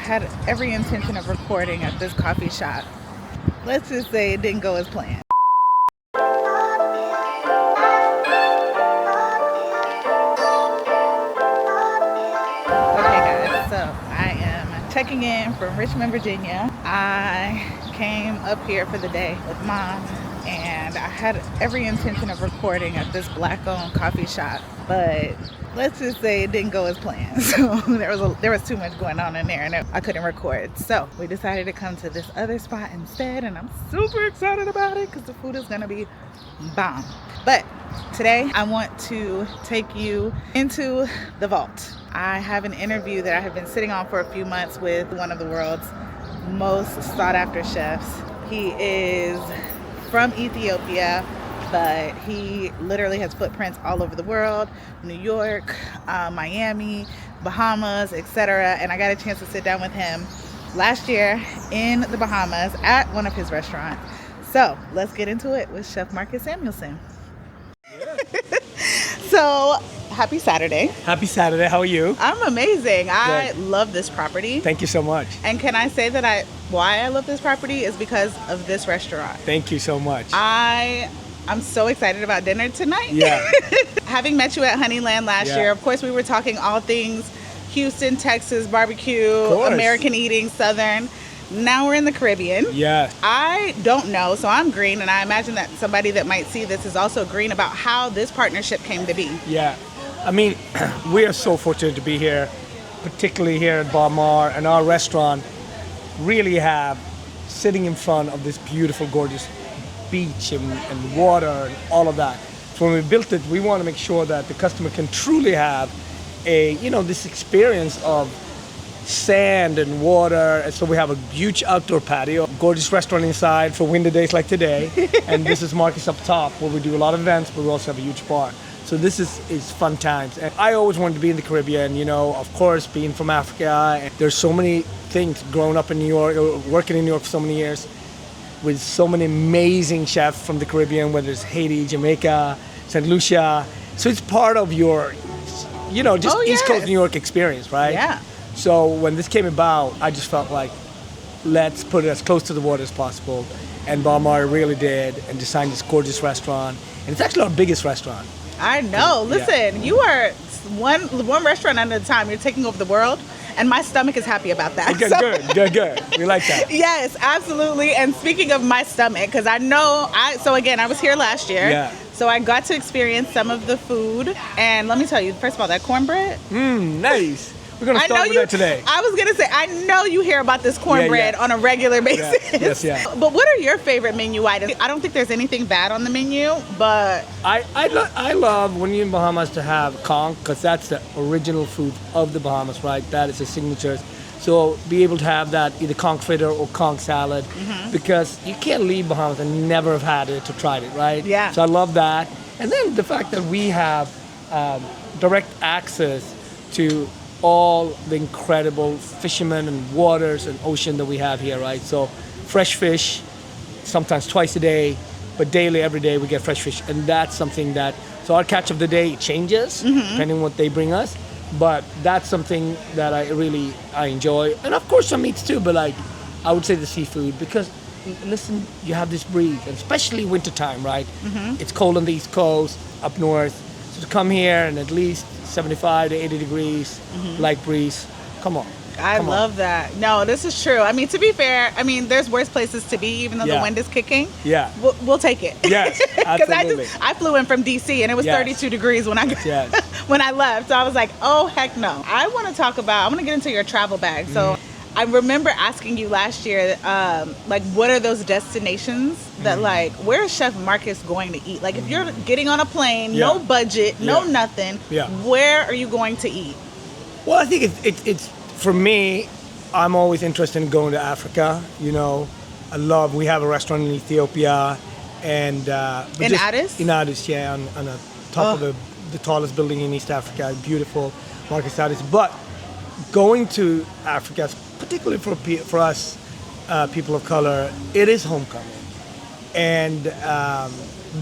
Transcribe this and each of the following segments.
had every intention of recording at this coffee shop. Let's just say it didn't go as planned. Okay guys, so I am checking in from Richmond, Virginia. I came up here for the day with Mom, and I had every intention of recording at this black-owned coffee shop, but let's just say it didn't go as planned. So there was too much going on in there, and I couldn't record. So we decided to come to this other spot instead, and I'm super excited about it because the food is gonna be bomb. But today I want to take you into the vault. I have an interview that I have been sitting on for a few months with one of the world's most sought-after chefs. He is from Ethiopia, but he literally has footprints all over the world: New York, Miami, Bahamas, etc. And I got a chance to sit down with him last year in the Bahamas at one of his restaurants. So let's get into it with Chef Marcus Samuelsson. Yeah. So happy Saturday. Happy Saturday. How are you? I'm amazing. I Good. love this property. Thank you so much. And can I say that why I love this property is because of this restaurant. Thank you so much. I'm so excited about dinner tonight. Yeah. Having met you at Honeyland last Yeah. year, of course we were talking all things Houston, Texas, barbecue, course. American eating, Southern. Now we're in the Caribbean. Yeah. I don't know, so I'm green, and I imagine that somebody that might see this is also green about how this partnership came to be. Yeah. I mean, we are so fortunate to be here, particularly here at Baha Mar, and our restaurant really have sitting in front of this beautiful, gorgeous beach and water and all of that. So when we built it, we want to make sure that the customer can truly have this experience of sand and water. And so we have a huge outdoor patio, gorgeous restaurant inside for winter days like today. And this is Marcus up top, where we do a lot of events, but we also have a huge bar. So this is fun times. And I always wanted to be in the Caribbean, of course, being from Africa. And there's so many things growing up in New York, working in New York for so many years, with so many amazing chefs from the Caribbean, whether it's Haiti, Jamaica, St. Lucia. So it's part of your, East Coast New York experience, right? Yeah. So when this came about, I just felt like, let's put it as close to the water as possible. And Baha Mar really did, and designed this gorgeous restaurant. And it's actually our biggest restaurant. I know. Listen, Yeah. you are one restaurant at a time. You're taking over the world, and my stomach is happy about that. Okay, So- good. We like that. Yes, absolutely. And speaking of my stomach, because I was here last year. Yeah. So I got to experience some of the food. And let me tell you, first of all, that cornbread. Nice. We're going to start with that today. I was going to say, I know you hear about this cornbread on a regular basis. Yes. But what are your favorite menu items? I don't think there's anything bad on the menu, but... I love when you're in Bahamas to have conch, because that's the original food of the Bahamas, right? That is a signature. So be able to have that, either conch fritter or conch salad, because you can't leave Bahamas and never have had it or tried it, right? Yeah. So I love that. And then the fact that we have direct access to all the incredible fishermen and waters and ocean that we have here, right? So fresh fish, sometimes twice a day, but daily, every day we get fresh fish. And that's something so our catch of the day changes depending on what they bring us. But that's something that I enjoy. And of course some meats too, but I would say the seafood, because listen, you have this breeze, and especially wintertime, right? It's cold on the East Coast, up north. So to come here and at least 75 to 80 degrees, light breeze, come on. I love that. No, this is true. I mean, to be fair, there's worse places to be, even though the wind is kicking. Yeah. We'll take it. Yes, absolutely. Because I flew in from DC and it was 32 degrees when I when I left. So I was like, oh, heck no. I want to get into your travel bag. So I remember asking you last year, what are those destinations that, where is Chef Marcus going to eat? Like, if you're getting on a plane, no budget, no nothing, where are you going to eat? Well, I think it's for me, I'm always interested in going to Africa. We have a restaurant in Ethiopia, and in Addis? In Addis, yeah, on the top of the tallest building in East Africa, beautiful Marcus Addis. But going to Africa, particularly for us people of color, it is homecoming. And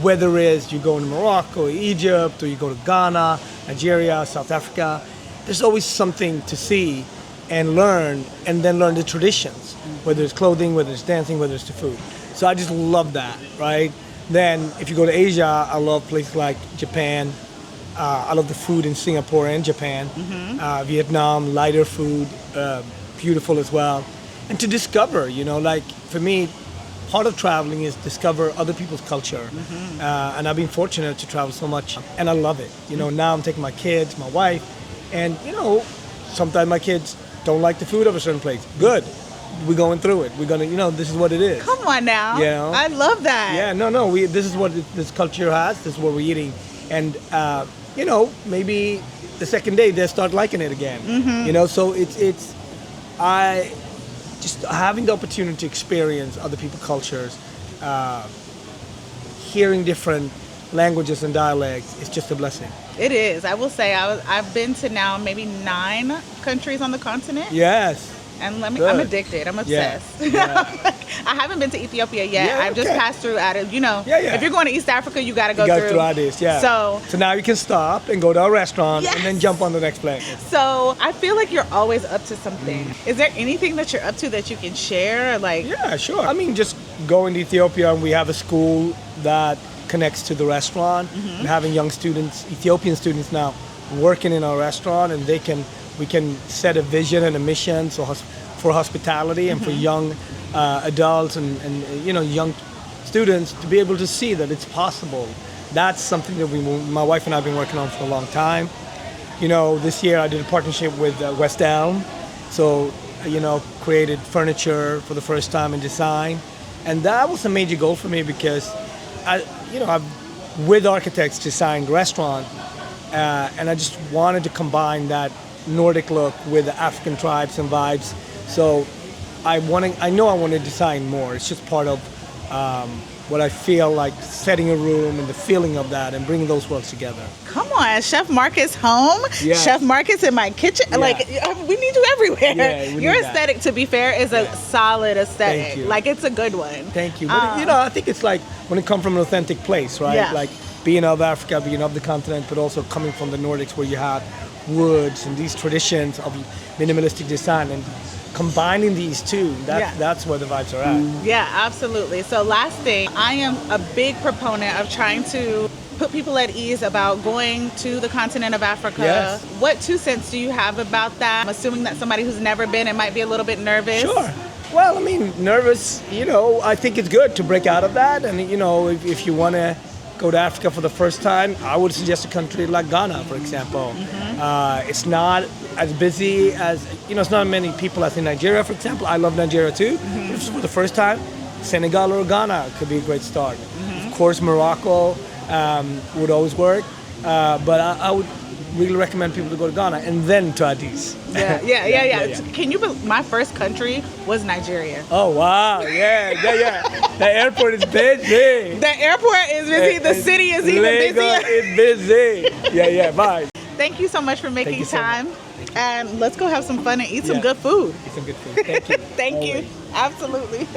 whether it's you go to Morocco, Egypt, or you go to Ghana, Nigeria, South Africa, there's always something to see. and learn, and then learn the traditions, whether it's clothing, whether it's dancing, whether it's the food. So I just love that, right? Then if you go to Asia, I love places like Japan. I love the food in Singapore and Japan. Vietnam, lighter food, beautiful as well. And to discover, like for me, part of traveling is discover other people's culture. And I've been fortunate to travel so much, and I love it. Now I'm taking my kids, my wife, and sometimes my kids don't like the food of a certain place. Good. We're going through it. We're gonna, this is what it is. Come on now. I love that. Yeah, no. This is what this culture has. This is what we're eating, and maybe the second day they start liking it again. So I just having the opportunity to experience other people's cultures, hearing different languages and dialects is just a blessing. It is. I will say I've been to now maybe 9 countries on the continent. Yes. And I'm addicted. I'm obsessed. Yeah. I haven't been to Ethiopia yet. Yeah, I've just passed through Addis. If you're going to East Africa, you got to go through Addis. Yeah. So now you can stop and go to a restaurant and then jump on the next plane. So I feel like you're always up to something. Is there anything that you're up to that you can share? Yeah, sure. I mean, just going to Ethiopia, and we have a school that connects to the restaurant, and having young students, Ethiopian students now, working in our restaurant, and we can set a vision and a mission for hospitality and for young adults and young students to be able to see that it's possible. That's something that my wife and I have been working on for a long time. This year I did a partnership with West Elm, so created furniture for the first time in design, and that was a major goal for me because I've with architects designed restaurant, and I just wanted to combine that Nordic look with the African tribes and vibes. So I know I want to design more. It's just part of what I feel like, setting a room and the feeling of that and bringing those worlds together. Come on, Chef Marcus home, Chef Marcus in my kitchen. Yeah. We need you everywhere. Yeah, your aesthetic, to be fair, is a solid aesthetic. Thank you. It's a good one. Thank you. But, I think it's like when it comes from an authentic place, right? Yeah. Like being of Africa, being of the continent, but also coming from the Nordics where you have woods and these traditions of minimalistic design, and combining these two, that's where the vibes are at. Yeah, absolutely. So last thing, I am a big proponent of trying to put people at ease about going to the continent of Africa. Yes. What 2 cents do you have about that? I'm assuming that somebody who's never been, it might be a little bit nervous. Sure. Well, I mean, nervous, I think it's good to break out of that. And, if you want to go to Africa for the first time, I would suggest a country like Ghana, for example. It's not as busy as, it's not many people as in Nigeria, for example. I love Nigeria too. But if it's for the first time, Senegal or Ghana could be a great start. Of course, Morocco would always work. But I would really recommend people to go to Ghana and then to Addis. Yeah. Can you believe my first country was Nigeria? Oh, wow. Yeah. The airport is busy. The airport is busy. The city is even Lagos busier. is busy. Yeah. Bye. Thank you so much for making time. And let's go have some fun and eat some Yeah. good food. Eat some good food. Thank you. Thank you. Always. Absolutely.